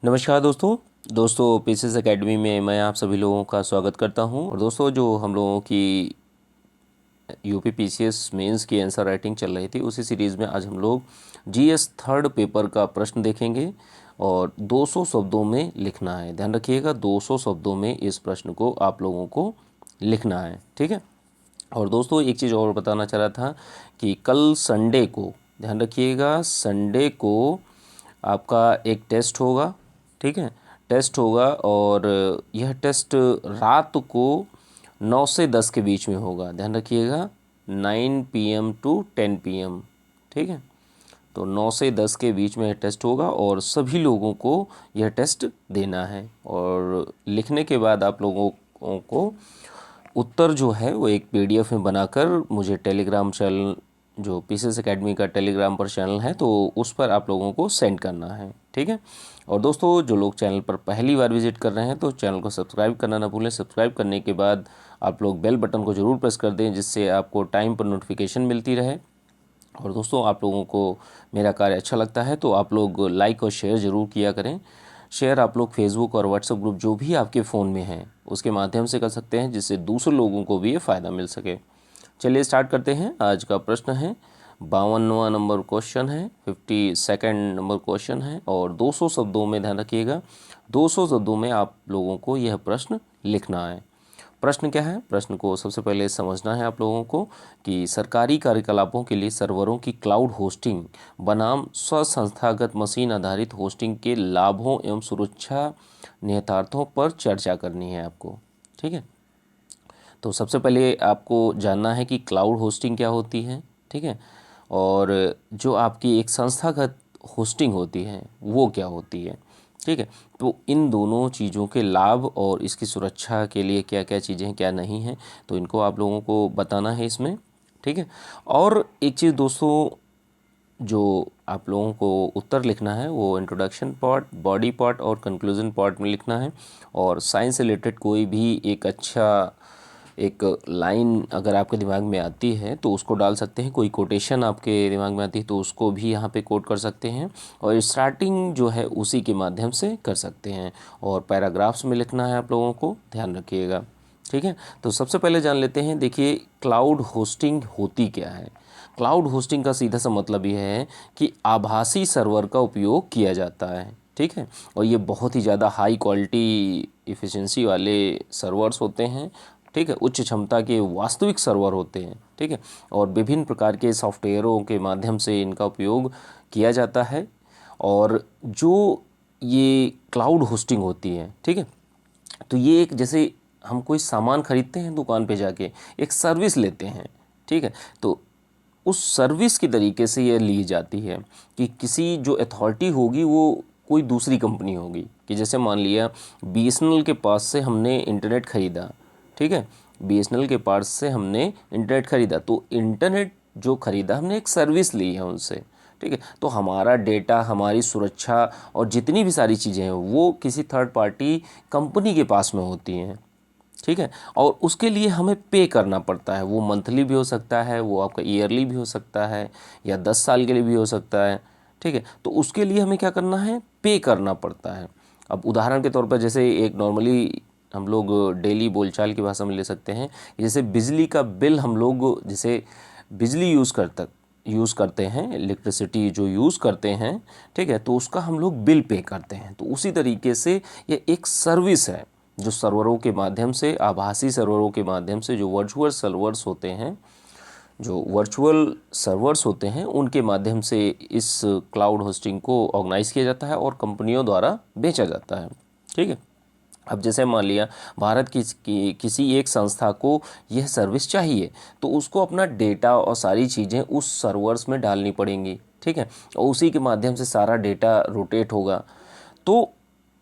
नमस्कार दोस्तों PCS academy में मैं आप सभी लोगों का स्वागत करता हूं। और दोस्तों, जो हम लोगों की यूपी पीसीएस मेंस की आंसर राइटिंग चल रही थी, उसी सीरीज़ में आज हम लोग जीएस थर्ड पेपर का प्रश्न देखेंगे और 200 शब्दों में लिखना है। ध्यान रखिएगा, 200 शब्दों में इस प्रश्न को आप लोगों को लिखना है, ठीक है। और दोस्तों, एक चीज़ और बताना चाह रहा था कि कल संडे को, ध्यान रखिएगा, संडे को आपका एक टेस्ट होगा, ठीक है। टेस्ट होगा और यह टेस्ट रात को 9 से 10 के बीच में होगा। ध्यान रखिएगा, 9 PM to 10 PM, ठीक है। तो 9 से 10 के बीच में यह टेस्ट होगा और सभी लोगों को यह टेस्ट देना है। और लिखने के बाद आप लोगों को उत्तर जो है वो एक PDF में बनाकर मुझे टेलीग्राम चैनल, जो पीसीएस एकेडमी का टेलीग्राम पर चैनल है, तो उस पर आप लोगों को सेंड करना है, ठीक है। और दोस्तों, जो लोग चैनल पर पहली बार विजिट कर रहे हैं तो चैनल को सब्सक्राइब करना ना भूलें। सब्सक्राइब करने के बाद आप लोग बेल बटन को ज़रूर प्रेस कर दें, जिससे आपको टाइम पर नोटिफिकेशन मिलती रहे। और दोस्तों, आप लोगों को मेरा कार्य अच्छा लगता है तो आप लोग लाइक और शेयर ज़रूर किया करें। शेयर आप लोग फेसबुक और व्हाट्सएप ग्रुप जो भी आपके फ़ोन में हैं उसके माध्यम से कर सकते हैं, जिससे दूसरे लोगों को भी ये फ़ायदा मिल सके। चलिए स्टार्ट करते हैं। आज का प्रश्न है 52वां नंबर क्वेश्चन है, 52nd नंबर क्वेश्चन है और 200 शब्दों में, ध्यान रखिएगा, 200 शब्दों में आप लोगों को यह प्रश्न लिखना है। प्रश्न क्या है? प्रश्न को सबसे पहले समझना है आप लोगों को कि सरकारी कार्यकलापों के लिए सर्वरों की क्लाउड होस्टिंग बनाम स्वसंस्थागत मशीन आधारित होस्टिंग के लाभों एवं सुरक्षा निहितार्थों पर चर्चा करनी है आपको, ठीक है। तो सबसे पहले आपको जानना है कि क्लाउड होस्टिंग क्या होती है, ठीक है, और जो आपकी एक संस्थागत होस्टिंग होती है वो क्या होती है, ठीक है। तो इन दोनों चीज़ों के लाभ और इसकी सुरक्षा के लिए क्या क्या चीज़ें हैं, क्या नहीं हैं, तो इनको आप लोगों को बताना है इसमें, ठीक है। और एक चीज़ दोस्तों, जो आप लोगों को उत्तर लिखना है वो इंट्रोडक्शन पार्ट, बॉडी पार्ट और कंक्लूजन पार्ट में लिखना है। और साइंस से रिलेटेड कोई भी एक अच्छा एक लाइन अगर आपके दिमाग में आती है तो उसको डाल सकते हैं। कोई कोटेशन आपके दिमाग में आती है तो उसको भी यहाँ पे कोट कर सकते हैं और स्टार्टिंग जो है उसी के माध्यम से कर सकते हैं। और पैराग्राफ्स में लिखना है आप लोगों को, ध्यान रखिएगा, ठीक है। तो सबसे पहले जान लेते हैं, देखिए क्लाउड होस्टिंग होती क्या है। क्लाउड होस्टिंग का सीधा सा मतलब यह है कि आभासी सर्वर का उपयोग किया जाता है, ठीक है। और ये बहुत ही ज़्यादा हाई क्वालिटी इफ़िशिएंसी वाले सर्वर्स होते हैं, ठीक है, उच्च क्षमता के वास्तविक सर्वर होते हैं, ठीक है। और विभिन्न प्रकार के सॉफ्टवेयरों के माध्यम से इनका उपयोग किया जाता है। और जो ये क्लाउड होस्टिंग होती है, ठीक है, तो ये एक, जैसे हम कोई सामान खरीदते हैं दुकान पे जाके, एक सर्विस लेते हैं, ठीक है, तो उस सर्विस के तरीके से ये ली जाती है कि किसी जो अथॉरिटी होगी वो कोई दूसरी कंपनी होगी। कि जैसे मान लिया बीएसएनएल के पास से हमने इंटरनेट ख़रीदा, ठीक है, बीएसएनएल के पास से हमने इंटरनेट ख़रीदा, तो इंटरनेट जो ख़रीदा हमने एक सर्विस ली है उनसे, ठीक है। तो हमारा डेटा, हमारी सुरक्षा और जितनी भी सारी चीज़ें हैं वो किसी थर्ड पार्टी कंपनी के पास में होती हैं, ठीक है। और उसके लिए हमें पे करना पड़ता है। वो मंथली भी हो सकता है, वो आपका ईयरली भी हो सकता है, या 10 साल के लिए भी हो सकता है, ठीक है। तो उसके लिए हमें क्या करना है, पे करना पड़ता है। अब उदाहरण के तौर पर जैसे एक नॉर्मली हम लोग डेली बोलचाल की भाषा में ले सकते हैं, जैसे बिजली का बिल हम लोग जैसे बिजली यूज़ करते हैं, इलेक्ट्रिसिटी जो यूज़ करते हैं, ठीक है, तो उसका हम लोग बिल पे करते हैं। तो उसी तरीके से ये एक सर्विस है जो सर्वरों के माध्यम से, आभासी सर्वरों के माध्यम से, जो वर्चुअल सर्वर्स होते हैं उनके माध्यम से इस क्लाउड होस्टिंग को ऑर्गेनाइज किया जाता है और कंपनियों द्वारा बेचा जाता है, ठीक है। अब जैसे मान लिया भारत की किसी एक संस्था को यह सर्विस चाहिए, तो उसको अपना डेटा और सारी चीज़ें उस सर्वर्स में डालनी पड़ेंगी, ठीक है, और उसी के माध्यम से सारा डेटा रोटेट होगा। तो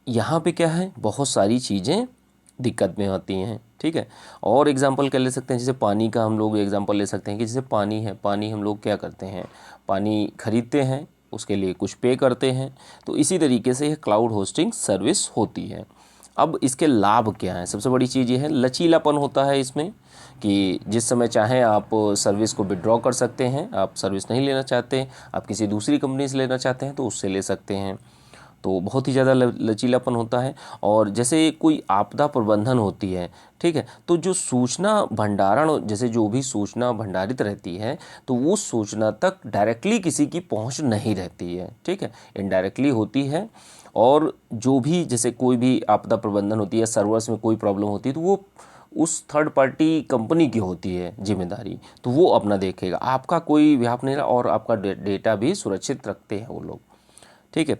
यहाँ पे क्या है, बहुत सारी चीज़ें दिक्कत में आती हैं, ठीक है। और एग्जांपल क्या ले सकते हैं, जैसे पानी का हम लोग एग्जांपल ले सकते हैं कि जैसे पानी है, पानी हम लोग क्या करते हैं, पानी खरीदते हैं, उसके लिए कुछ पे करते हैं। तो इसी तरीके से यह क्लाउड होस्टिंग सर्विस होती है। अब इसके लाभ क्या हैं? सबसे बड़ी चीज़ ये है, लचीलापन होता है इसमें कि जिस समय चाहें आप सर्विस को विड्रॉ कर सकते हैं। आप सर्विस नहीं लेना चाहते, आप किसी दूसरी कंपनी से लेना चाहते हैं तो उससे ले सकते हैं। तो बहुत ही ज़्यादा लचीलापन होता है। और जैसे कोई आपदा प्रबंधन होती है, ठीक है, तो जो सूचना भंडारण, जैसे जो भी सूचना भंडारित रहती है तो वो सूचना तक डायरेक्टली किसी की पहुंच नहीं रहती है, ठीक है, इनडायरेक्टली होती है। और जो भी जैसे कोई भी आपदा प्रबंधन होती है, सर्वर्स में कोई प्रॉब्लम होती है, तो वो उस थर्ड पार्टी कंपनी की होती है जिम्मेदारी, तो वो अपना देखेगा, आपका कोई व्याप नहीं रहा, और आपका डेटा भी सुरक्षित रखते हैं वो लोग, ठीक है।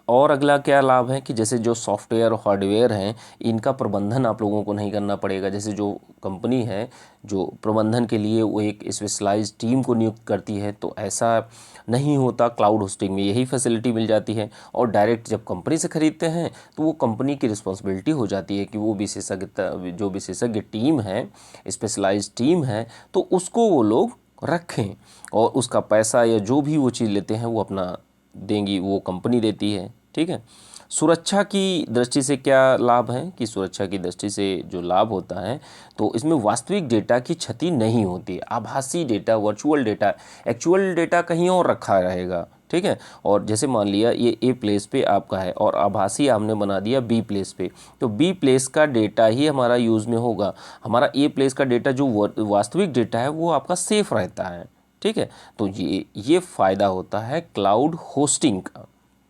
और अगला क्या लाभ है कि जैसे जो सॉफ्टवेयर और हार्डवेयर हैं, इनका प्रबंधन आप लोगों को नहीं करना पड़ेगा। जैसे जो कंपनी है जो प्रबंधन के लिए वो एक स्पेशलाइज्ड टीम को नियुक्त करती है, तो ऐसा नहीं होता। क्लाउड होस्टिंग में यही फैसिलिटी मिल जाती है। और डायरेक्ट जब कंपनी से ख़रीदते हैं तो वो कंपनी की रिस्पॉन्सिबिलिटी हो जाती है कि वो विशेषज्ञता, जो विशेषज्ञ टीम है, स्पेशलाइज्ड टीम है, तो उसको वो लोग रखें, और उसका पैसा या जो भी वो चीज़ लेते हैं वो अपना देंगी, वो कंपनी देती है, ठीक है। सुरक्षा की दृष्टि से क्या लाभ है कि सुरक्षा की दृष्टि से जो लाभ होता है, तो इसमें वास्तविक डेटा की क्षति नहीं होती। आभासी data, virtual data, actual data कहीं और रखा रहेगा, ठीक है। और जैसे मान लिया ये ए प्लेस पे आपका है और आभासी आपने बना दिया बी प्लेस पे, तो बी प्लेस का डेटा ही हमारा यूज़ में होगा। हमारा ए प्लेस का डेटा जो वास्तविक डेटा है वो आपका सेफ रहता है, ठीक है। तो ये फ़ायदा होता है क्लाउड होस्टिंग का,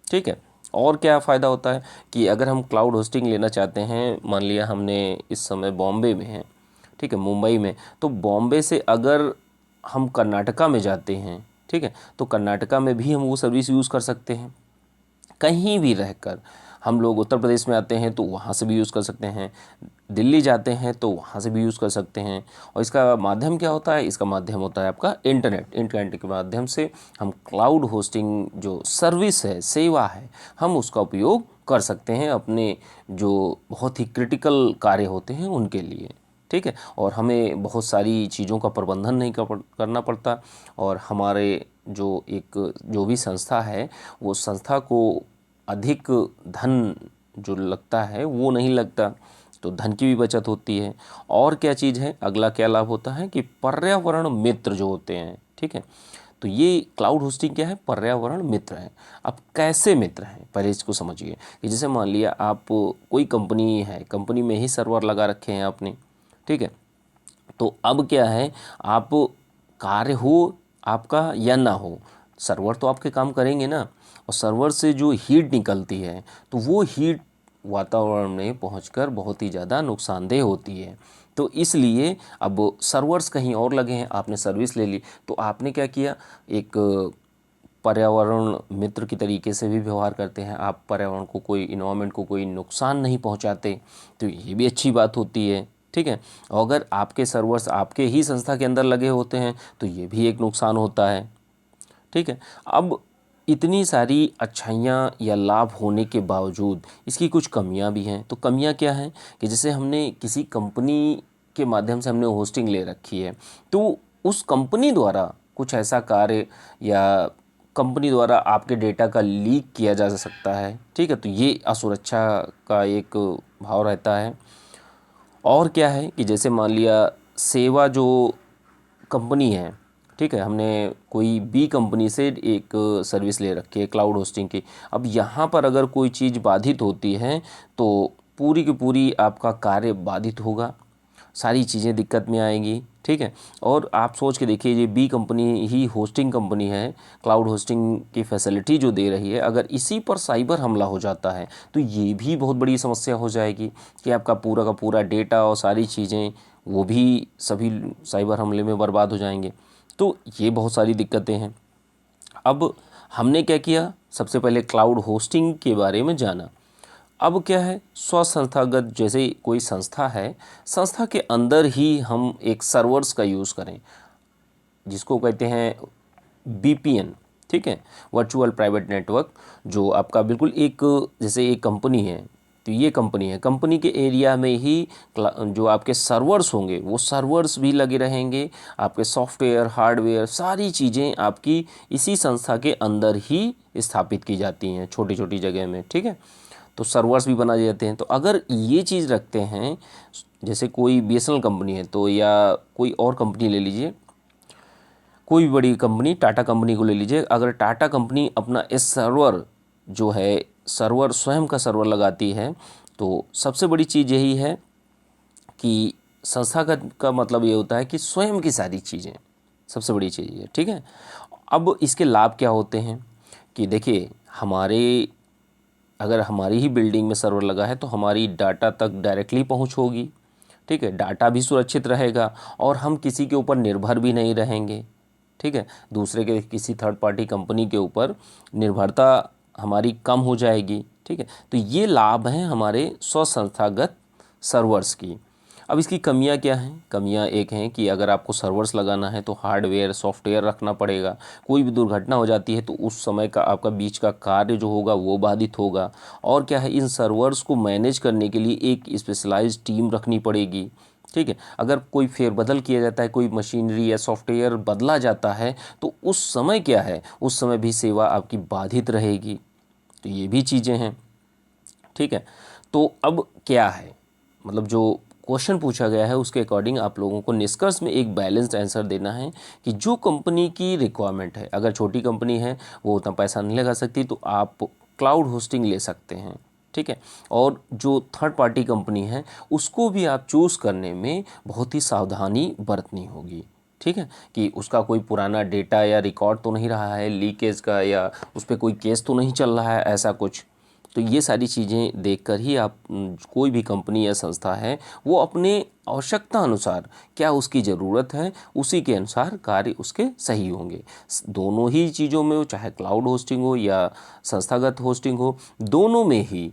ठीक है। और क्या फ़ायदा होता है कि अगर हम क्लाउड होस्टिंग लेना चाहते हैं, मान लिया हमने इस समय बॉम्बे में हैं, ठीक है, मुंबई में, तो बॉम्बे से अगर हम कर्नाटका में जाते हैं, ठीक है, तो कर्नाटका में भी हम वो सर्विस यूज़ कर सकते हैं। कहीं भी रहकर हम लोग उत्तर प्रदेश में आते हैं तो वहाँ से भी यूज़ कर सकते हैं, दिल्ली जाते हैं तो वहाँ से भी यूज़ कर सकते हैं। और इसका माध्यम क्या होता है? इसका माध्यम होता है आपका इंटरनेट के माध्यम से हम क्लाउड होस्टिंग जो सर्विस है, सेवा है, हम उसका उपयोग कर सकते हैं अपने जो बहुत ही क्रिटिकल कार्य होते हैं उनके लिए, ठीक है। और हमें बहुत सारी चीज़ों का प्रबंधन नहीं करना पड़ता, और हमारे जो भी संस्था है वो संस्था को अधिक धन जो लगता है वो नहीं लगता, तो धन की भी बचत होती है। और क्या चीज़ है, अगला क्या लाभ होता है कि पर्यावरण मित्र जो होते हैं, ठीक है, तो ये क्लाउड होस्टिंग क्या है? पर्यावरण मित्र है। अब कैसे मित्र हैं पहले इसको समझिए कि जैसे मान लिया आप कोई कंपनी है, कंपनी में ही सर्वर लगा रखे हैं आपने, ठीक है, तो अब क्या है, आप कार्य हो आपका या ना हो, सर्वर तो आपके काम करेंगे ना। और सर्वर से जो हीट निकलती है तो वो हीट वातावरण में पहुंचकर बहुत ही ज़्यादा नुकसानदेह होती है। तो इसलिए अब सर्वर्स कहीं और लगे हैं, आपने सर्विस ले ली, तो आपने क्या किया, एक पर्यावरण मित्र की तरीके से भी व्यवहार करते हैं आप, पर्यावरण को, कोई इन्वायरमेंट को कोई नुकसान नहीं पहुंचाते, तो ये भी अच्छी बात होती है, ठीक है। और अगर आपके सर्वर्स आपके ही संस्था के अंदर लगे होते हैं तो ये भी एक नुकसान होता है, ठीक है। अब इतनी सारी अच्छाइयाँ या लाभ होने के बावजूद इसकी कुछ कमियां भी हैं। तो कमियां क्या हैं कि जैसे हमने किसी कंपनी के माध्यम से हमने होस्टिंग ले रखी है, तो उस कंपनी द्वारा कुछ ऐसा कार्य या कंपनी द्वारा आपके डेटा का लीक किया जा सकता है, ठीक है, तो ये असुरक्षा का एक भाव रहता है। और क्या है कि जैसे मान लिया सेवा जो कंपनी है, ठीक है, हमने कोई बी कंपनी से एक सर्विस ले रखी है क्लाउड होस्टिंग की, अब यहाँ पर अगर कोई चीज़ बाधित होती है तो पूरी की पूरी आपका कार्य बाधित होगा, सारी चीज़ें दिक्कत में आएंगी, ठीक है। और आप सोच के देखिए, ये बी कंपनी ही होस्टिंग कंपनी है, क्लाउड होस्टिंग की फैसिलिटी जो दे रही है, अगर इसी पर साइबर हमला हो जाता है तो ये भी बहुत बड़ी समस्या हो जाएगी कि आपका पूरा का पूरा डेटा और सारी चीज़ें वो भी सभी साइबर हमले में बर्बाद हो जाएंगे। तो ये बहुत सारी दिक्कतें हैं। अब हमने क्या किया, सबसे पहले क्लाउड होस्टिंग के बारे में जाना। अब क्या है, स्वसंस्थागत, जैसे कोई संस्था है, संस्था के अंदर ही हम एक सर्वर्स का यूज़ करें जिसको कहते हैं बीपीएन, ठीक है, वर्चुअल प्राइवेट नेटवर्क, जो आपका बिल्कुल एक, जैसे एक कंपनी है तो ये कंपनी है, कंपनी के एरिया में ही जो आपके सर्वर्स होंगे वो सर्वर्स भी लगे रहेंगे, आपके सॉफ्टवेयर, हार्डवेयर, सारी चीज़ें आपकी इसी संस्था के अंदर ही स्थापित की जाती हैं छोटी छोटी जगह में, ठीक है। तो सर्वर्स भी बनाए जाते हैं। तो अगर ये चीज़ रखते हैं, जैसे कोई बीएसएनएल कंपनी है तो, या कोई और कंपनी ले लीजिए, कोई भी बड़ी कंपनी, टाटा कंपनी को ले लीजिए, अगर टाटा कंपनी अपना इस सर्वर जो है सर्वर स्वयं का सर्वर लगाती है, तो सबसे बड़ी चीज़ यही है कि संस्थागत का मतलब ये होता है कि स्वयं की सारी चीज़ें, सबसे बड़ी चीज़ ये, ठीक है। अब इसके लाभ क्या होते हैं कि देखिए, अगर हमारी ही बिल्डिंग में सर्वर लगा है तो हमारी डाटा तक डायरेक्टली पहुंच होगी, ठीक है। डाटा भी सुरक्षित रहेगा और हम किसी के ऊपर निर्भर भी नहीं रहेंगे, ठीक है। दूसरे के किसी थर्ड पार्टी कंपनी के ऊपर निर्भरता हमारी कम हो जाएगी, ठीक है। तो ये लाभ हैं हमारे स्वसंस्थागत सर्वर्स की। अब इसकी कमियां क्या हैं? कमियां एक हैं कि अगर आपको सर्वर्स लगाना है तो हार्डवेयर सॉफ्टवेयर रखना पड़ेगा। कोई भी दुर्घटना हो जाती है तो उस समय का आपका बीच का कार्य जो होगा वो बाधित होगा। और क्या है, इन सर्वर्स को मैनेज करने के लिए एक स्पेशलाइज्ड टीम रखनी पड़ेगी, ठीक है। अगर कोई फेरबदल किया जाता है, कोई मशीनरी या सॉफ्टवेयर बदला जाता है, तो उस समय क्या है, उस समय भी सेवा आपकी बाधित रहेगी। तो ये भी चीज़ें हैं, ठीक है। तो अब क्या है, मतलब जो क्वेश्चन पूछा गया है उसके अकॉर्डिंग आप लोगों को निष्कर्ष में एक बैलेंस्ड आंसर देना है कि जो कंपनी की रिक्वायरमेंट है, अगर छोटी कंपनी है वो उतना पैसा नहीं लगा सकती तो आप क्लाउड होस्टिंग ले सकते हैं, ठीक है। और जो थर्ड पार्टी कंपनी है उसको भी आप चूज़ करने में बहुत ही सावधानी बरतनी होगी, ठीक है। कि उसका कोई पुराना डेटा या रिकॉर्ड तो नहीं रहा है लीकेज का, या उस पर कोई केस तो नहीं चल रहा है, ऐसा कुछ। तो ये सारी चीज़ें देखकर ही आप कोई भी कंपनी या संस्था है वो अपने आवश्यकता अनुसार, क्या उसकी ज़रूरत है उसी के अनुसार कार्य उसके सही होंगे। दोनों ही चीज़ों में हो, चाहे क्लाउड होस्टिंग हो या संस्थागत होस्टिंग हो, दोनों में ही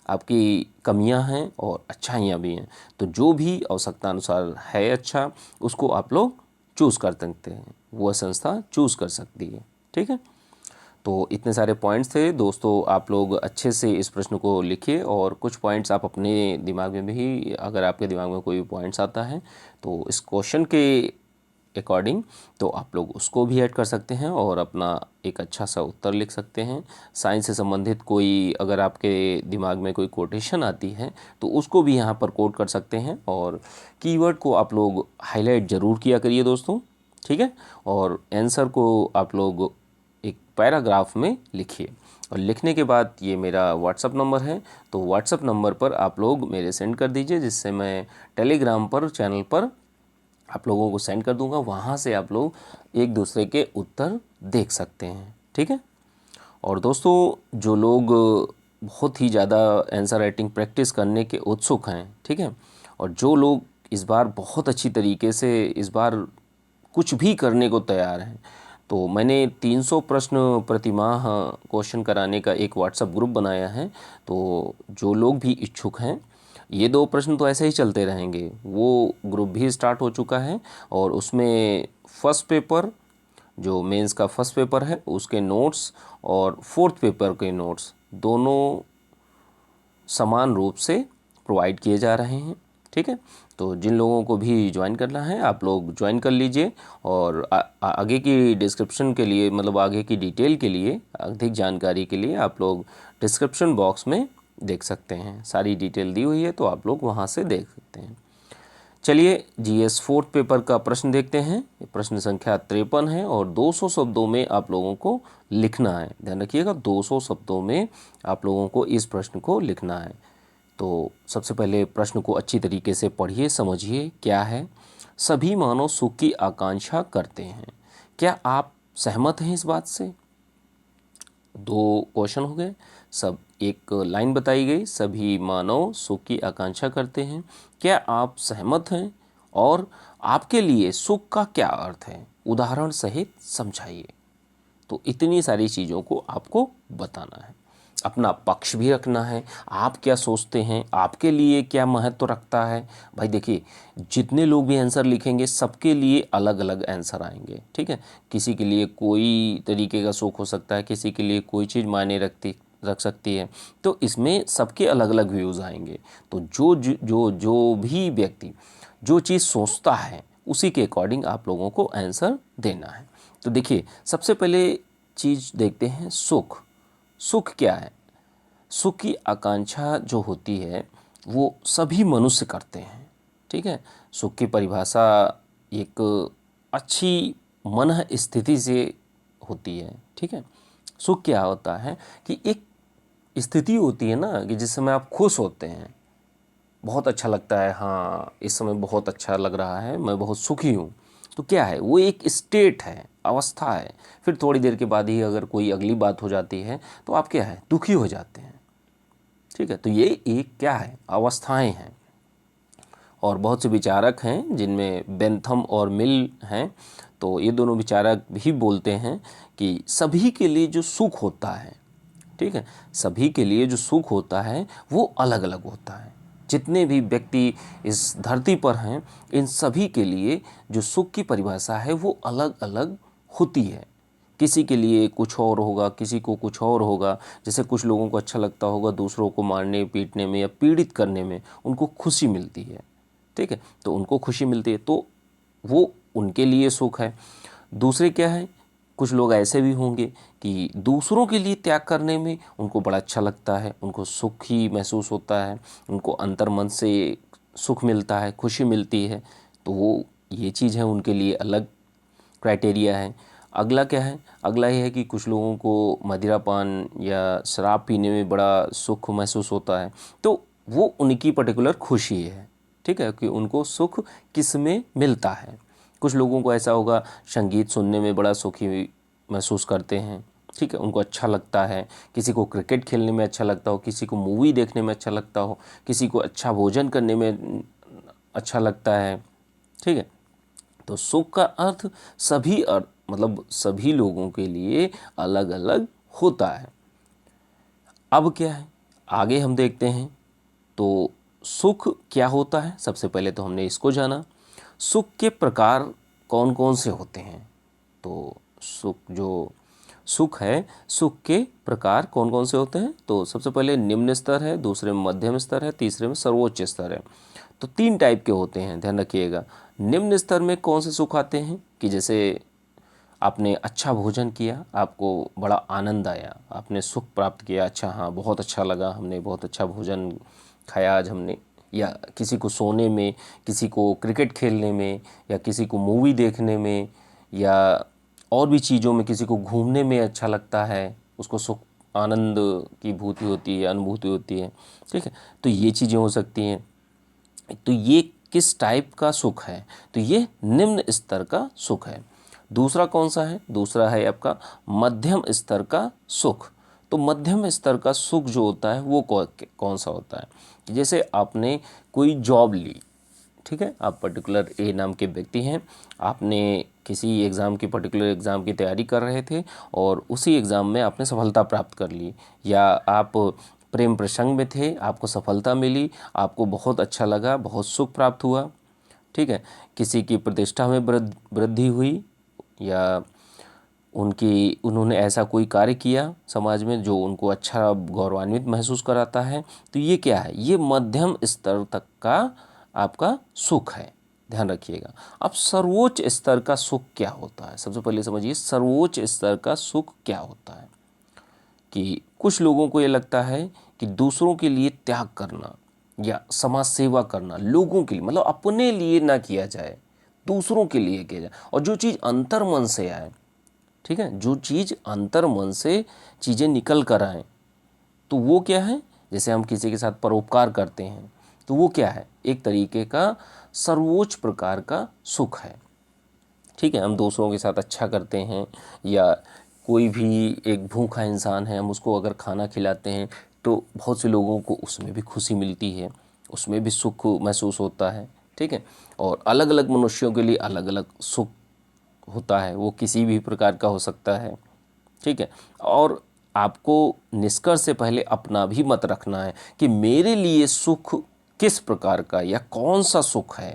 आपकी कमियां हैं और अच्छाइयाँ भी हैं। तो जो भी आवश्यकता अनुसार है अच्छा, उसको आप लोग चूज़ कर सकते हैं, वह संस्था चूज़ कर सकती है, ठीक है। तो इतने सारे पॉइंट्स थे दोस्तों, आप लोग अच्छे से इस प्रश्न को लिखिए और कुछ पॉइंट्स आप अपने दिमाग में भी, अगर आपके दिमाग में कोई पॉइंट्स आता है तो इस क्वेश्चन के अकॉर्डिंग तो आप लोग उसको भी ऐड कर सकते हैं और अपना एक अच्छा सा उत्तर लिख सकते हैं। साइंस से संबंधित कोई अगर आपके दिमाग में कोई कोटेशन आती है तो उसको भी यहाँ पर कोट कर सकते हैं, और कीवर्ड को आप लोग हाईलाइट ज़रूर किया करिए दोस्तों, ठीक है। और आंसर को आप लोग एक पैराग्राफ में लिखिए, और लिखने के बाद ये मेरा व्हाट्सअप नंबर है, तो व्हाट्सअप नंबर पर आप लोग मेरे सेंड कर दीजिए, जिससे मैं टेलीग्राम पर चैनल पर आप लोगों को सेंड कर दूंगा। वहाँ से आप लोग एक दूसरे के उत्तर देख सकते हैं, ठीक है। और दोस्तों, जो लोग बहुत ही ज़्यादा आंसर राइटिंग प्रैक्टिस करने के उत्सुक हैं, ठीक है, और जो लोग इस बार बहुत अच्छी तरीके से इस बार कुछ भी करने को तैयार हैं, तो मैंने 300 प्रश्न प्रतिमाह क्वेश्चन कराने का एक व्हाट्सएप ग्रुप बनाया है। तो जो लोग भी इच्छुक हैं, ये 2 प्रश्न तो ऐसे ही चलते रहेंगे, वो ग्रुप भी स्टार्ट हो चुका है, और उसमें फर्स्ट पेपर, जो मेंस का फर्स्ट पेपर है उसके नोट्स और फोर्थ पेपर के नोट्स दोनों समान रूप से प्रोवाइड किए जा रहे हैं, ठीक है। तो जिन लोगों को भी ज्वाइन करना है आप लोग ज्वाइन कर लीजिए, और आगे की डिस्क्रिप्शन के लिए, मतलब आगे की डिटेल के लिए, अधिक जानकारी के लिए आप लोग डिस्क्रिप्शन बॉक्स में देख सकते हैं, सारी डिटेल दी हुई है, तो आप लोग वहाँ से देख सकते हैं। चलिए जीएस फोर्थ पेपर का प्रश्न देखते हैं। प्रश्न संख्या 53 है और 200 शब्दों में आप लोगों को लिखना है। ध्यान रखिएगा, 200 शब्दों में आप लोगों को इस प्रश्न को लिखना है। तो सबसे पहले प्रश्न को अच्छी तरीके से पढ़िए, समझिए क्या है। सभी मानव सुख की आकांक्षा करते हैं, क्या आप सहमत हैं इस बात से? 2 क्वेश्चन हो गए, सब एक लाइन बताई गई, सभी मानव सुख की आकांक्षा करते हैं, क्या आप सहमत हैं? और आपके लिए सुख का क्या अर्थ है, उदाहरण सहित समझाइए। तो इतनी सारी चीज़ों को आपको बताना है, अपना पक्ष भी रखना है, आप क्या सोचते हैं, आपके लिए क्या महत्व रखता है। भाई देखिए, जितने लोग भी आंसर लिखेंगे सबके लिए अलग अलग आंसर आएंगे, ठीक है। किसी के लिए कोई तरीके का सुख हो सकता है, किसी के लिए कोई चीज़ मायने रख सकती है, तो इसमें सबके अलग अलग व्यूज़ आएंगे। तो जो जो जो जो भी व्यक्ति जो चीज़ सोचता है उसी के अकॉर्डिंग आप लोगों को आंसर देना है। तो देखिए, सबसे पहले चीज़ देखते हैं, सुख। सुख क्या है? सुख की आकांक्षा जो होती है वो सभी मनुष्य करते हैं, ठीक है। सुख की परिभाषा एक अच्छी मन स्थिति से होती है, ठीक है। सुख क्या होता है कि एक स्थिति होती है ना कि जिस समय आप खुश होते हैं, बहुत अच्छा लगता है, हाँ इस समय बहुत अच्छा लग रहा है, मैं बहुत सुखी हूँ, तो क्या है, वो एक स्टेट है, अवस्था है। फिर थोड़ी देर के बाद ही अगर कोई अगली बात हो जाती है तो आप क्या है, दुखी हो जाते हैं। ठीक है, तो ये एक क्या है, अवस्थाएं हैं। और बहुत से विचारक हैं जिनमें बेंथम और मिल हैं, तो ये दोनों विचारक भी बोलते हैं कि सभी के लिए जो सुख होता है, ठीक है, सभी के लिए जो सुख होता है वो अलग अलग होता है। जितने भी व्यक्ति इस धरती पर हैं, इन सभी के लिए जो सुख की परिभाषा है वो अलग अलग होती है। किसी के लिए कुछ और होगा, किसी को कुछ और होगा। जैसे कुछ लोगों को अच्छा लगता होगा दूसरों को मारने पीटने में या पीड़ित करने में, उनको खुशी मिलती है। ठीक है, तो उनको खुशी मिलती है तो वो उनके लिए सुख है। दूसरे क्या है, कुछ लोग ऐसे भी होंगे कि दूसरों के लिए त्याग करने में उनको बड़ा अच्छा लगता है, उनको सुख ही महसूस होता है, उनको अंतर मन से सुख मिलता है, खुशी मिलती है, तो वो ये चीज़ है उनके लिए अलग क्राइटेरिया है। अगला क्या है, अगला ये है कि कुछ लोगों को मदिरापान या शराब पीने में बड़ा सुख महसूस होता है, तो वो उनकी पर्टिकुलर खुशी है। ठीक है, कि उनको सुख किस में मिलता है। कुछ लोगों को ऐसा होगा संगीत सुनने में बड़ा सुखी महसूस करते हैं। ठीक है, उनको अच्छा लगता है। किसी को क्रिकेट खेलने में अच्छा लगता हो, किसी को मूवी देखने में अच्छा लगता हो, किसी को अच्छा भोजन करने में अच्छा लगता है। ठीक है, तो सुख का अर्थ सभी अर्थ मतलब सभी लोगों के लिए अलग अलग होता है। अब क्या है, आगे हम देखते हैं तो सुख क्या होता है। सबसे पहले तो हमने इसको जाना, सुख के प्रकार कौन कौन से होते हैं। तो सुख है, सुख के प्रकार कौन कौन से होते हैं। तो सबसे पहले निम्न स्तर है, दूसरे में मध्यम स्तर है, तीसरे में सर्वोच्च स्तर है। तो 3 टाइप के होते हैं, ध्यान रखिएगा। निम्न स्तर में कौन से सुख आते हैं कि जैसे आपने अच्छा भोजन किया, आपको बड़ा आनंद आया, आपने सुख प्राप्त किया, अच्छा हाँ बहुत अच्छा लगा, हमने बहुत अच्छा भोजन खाया आज हमने। या किसी को सोने में, किसी को क्रिकेट खेलने में, या किसी को मूवी देखने में, या और भी चीज़ों में, किसी को घूमने में अच्छा लगता है, उसको सुख आनंद की भूति होती है, अनुभूति होती है। ठीक है, तो ये चीज़ें हो सकती हैं। तो ये किस टाइप का सुख है, तो ये निम्न स्तर का सुख है। दूसरा कौन सा है, दूसरा है आपका मध्यम स्तर का सुख। तो मध्यम स्तर का सुख जो होता है वो कौन सा होता है, जैसे आपने कोई जॉब ली, ठीक है, आप पर्टिकुलर ए नाम के व्यक्ति हैं, आपने किसी एग्ज़ाम की पर्टिकुलर एग्ज़ाम की तैयारी कर रहे थे और उसी एग्ज़ाम में आपने सफलता प्राप्त कर ली, या आप प्रेम प्रसंग में थे, आपको सफलता मिली, आपको बहुत अच्छा लगा, बहुत सुख प्राप्त हुआ। ठीक है, किसी की प्रतिष्ठा में वृद्धि हुई, या उन्होंने ऐसा कोई कार्य किया समाज में जो उनको अच्छा गौरवान्वित महसूस कराता है, तो ये क्या है, ये मध्यम स्तर तक का आपका सुख है। ध्यान रखिएगा। अब सर्वोच्च स्तर का सुख क्या होता है, सबसे पहले समझिए सर्वोच्च स्तर का सुख क्या होता है। कि कुछ लोगों को ये लगता है कि दूसरों के लिए त्याग करना या समाज सेवा करना, लोगों के लिए मतलब अपने लिए ना किया जाए, दूसरों के लिए किया जाए, और जो चीज़ अंतर मन से आए, ठीक है, जो चीज़ अंतर मन से चीज़ें निकल कर आए, तो वो क्या है, जैसे हम किसी के साथ परोपकार करते हैं, तो वो क्या है, एक तरीके का सर्वोच्च प्रकार का सुख है। ठीक है, हम दूसरों के साथ अच्छा करते हैं, या कोई भी एक भूखा इंसान है, हम उसको अगर खाना खिलाते हैं तो बहुत से लोगों को उसमें भी खुशी मिलती है, उसमें भी सुख महसूस होता है। ठीक है, और अलग अलग मनुष्यों के लिए अलग अलग सुख होता है, वो किसी भी प्रकार का हो सकता है। ठीक है, और आपको निष्कर्ष से पहले अपना भी मत रखना है कि मेरे लिए सुख किस प्रकार का या कौन सा सुख है।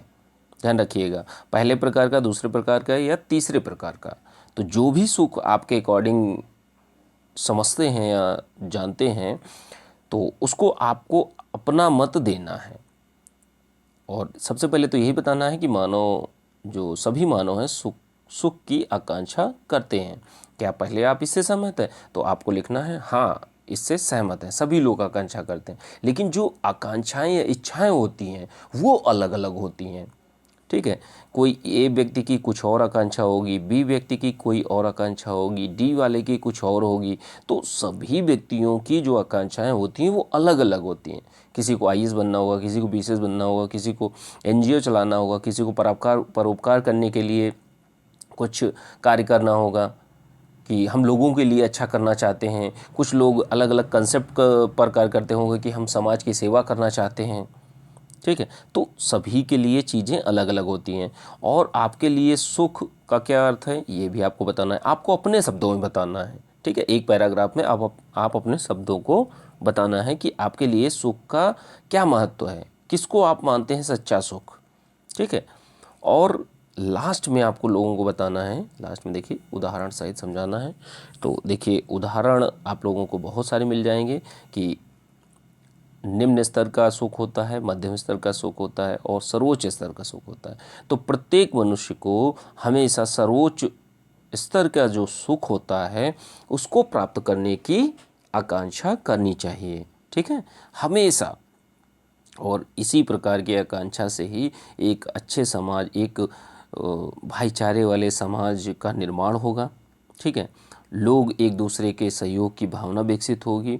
ध्यान रखिएगा, पहले प्रकार का, दूसरे प्रकार का या तीसरे प्रकार का। तो जो भी सुख आपके अकॉर्डिंग समझते हैं या जानते हैं, तो उसको आपको अपना मत देना है। और सबसे पहले तो यही बताना है कि मानव, जो सभी मानव हैं, सुख सुख की आकांक्षा करते हैं। क्या पहले आप इससे सहमत हैं, तो आपको लिखना है हाँ इससे सहमत हैं, सभी लोग आकांक्षा करते हैं। लेकिन जो आकांक्षाएं या इच्छाएं होती हैं वो अलग अलग होती हैं। ठीक है। कोई ए व्यक्ति की कुछ और आकांक्षा होगी, बी व्यक्ति की कोई और आकांक्षा होगी, डी वाले की कुछ और होगी। तो सभी व्यक्तियों की जो आकांक्षाएं होती हैं वो अलग अलग होती हैं। किसी को आईएएस बनना होगा, किसी को बीसीएस बनना होगा, किसी को एनजीओ चलाना होगा, किसी को परोपकार करने के लिए कुछ कार्य करना होगा, कि हम लोगों के लिए अच्छा करना चाहते हैं। कुछ लोग अलग अलग कंसेप्ट पर कार्य करते होंगे कि हम समाज की सेवा करना चाहते हैं। ठीक है। तो सभी के लिए चीज़ें अलग अलग होती हैं। और आपके लिए सुख का क्या अर्थ है ये भी आपको बताना है, आपको अपने शब्दों में बताना है। ठीक है। एक पैराग्राफ में आप अपने शब्दों को बताना है कि आपके लिए सुख का क्या महत्व है, किसको आप मानते हैं सच्चा सुख। ठीक है। और लास्ट में आपको लोगों को बताना है, लास्ट में देखिए उदाहरण सहित समझाना है। तो देखिए उदाहरण आप लोगों को बहुत सारे मिल जाएंगे कि निम्न स्तर का सुख होता है, मध्यम स्तर का सुख होता है और सर्वोच्च स्तर का सुख होता है। तो प्रत्येक मनुष्य को हमेशा सर्वोच्च स्तर का जो सुख होता है उसको प्राप्त करने की आकांक्षा करनी चाहिए। ठीक है, हमेशा। और इसी प्रकार की आकांक्षा से ही एक अच्छे समाज, एक भाईचारे वाले समाज का निर्माण होगा। ठीक है, लोग एक दूसरे के सहयोग की भावना विकसित होगी।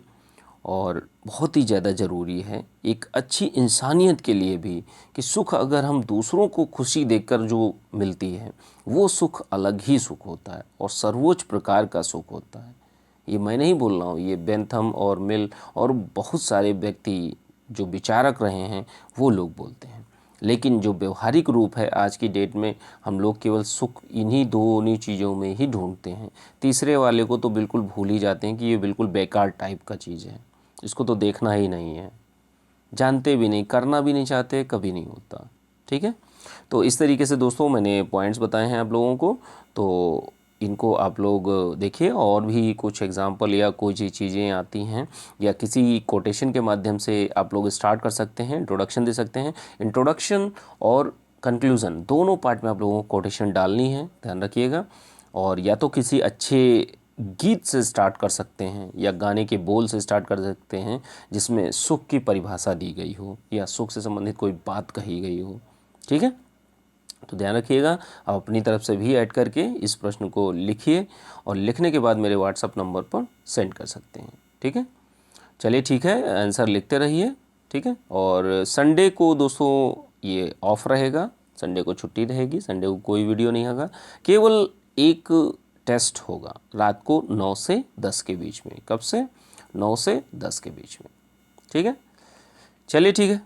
और बहुत ही ज़्यादा ज़रूरी है एक अच्छी इंसानियत के लिए भी कि सुख अगर हम दूसरों को खुशी देकर जो मिलती है वो सुख अलग ही सुख होता है और सर्वोच्च प्रकार का सुख होता है। ये मैं नहीं बोल रहा हूँ, ये बेंथम और मिल और बहुत सारे व्यक्ति जो विचारक रहे हैं वो लोग बोलते हैं। लेकिन जो व्यवहारिक रूप है आज की डेट में, हम लोग केवल सुख इन्हीं चीज़ों में ही ढूंढते हैं। तीसरे वाले को तो बिल्कुल भूल ही जाते हैं कि ये बिल्कुल बेकार टाइप का चीज़ है, इसको तो देखना ही नहीं है, जानते भी नहीं, करना भी नहीं चाहते, कभी नहीं होता। ठीक है, तो इस तरीके से दोस्तों मैंने पॉइंट्स बताए हैं आप लोगों को, तो इनको आप लोग देखिए। और भी कुछ एग्जांपल या कोई चीज़ें आती हैं या किसी कोटेशन के माध्यम से आप लोग स्टार्ट कर सकते हैं, इंट्रोडक्शन दे सकते हैं। इंट्रोडक्शन और कंक्लूज़न दोनों पार्ट में आप लोगों को कोटेशन डालनी है, ध्यान रखिएगा। और या तो किसी अच्छे गीत से स्टार्ट कर सकते हैं या गाने के बोल से स्टार्ट कर सकते हैं जिसमें सुख की परिभाषा दी गई हो या सुख से संबंधित कोई बात कही गई हो। ठीक है, तो ध्यान रखिएगा। आप अपनी तरफ से भी ऐड करके इस प्रश्न को लिखिए और लिखने के बाद मेरे व्हाट्सएप नंबर पर सेंड कर सकते हैं। ठीक है, चलिए ठीक है, आंसर लिखते रहिए। ठीक है, और संडे को दोस्तों ये ऑफ रहेगा, संडे को छुट्टी रहेगी, संडे को कोई वीडियो नहीं होगा, केवल एक टेस्ट होगा रात को 9 से 10 के बीच में। कब से? 9 से 10 के बीच में। ठीक है, चलिए ठीक है।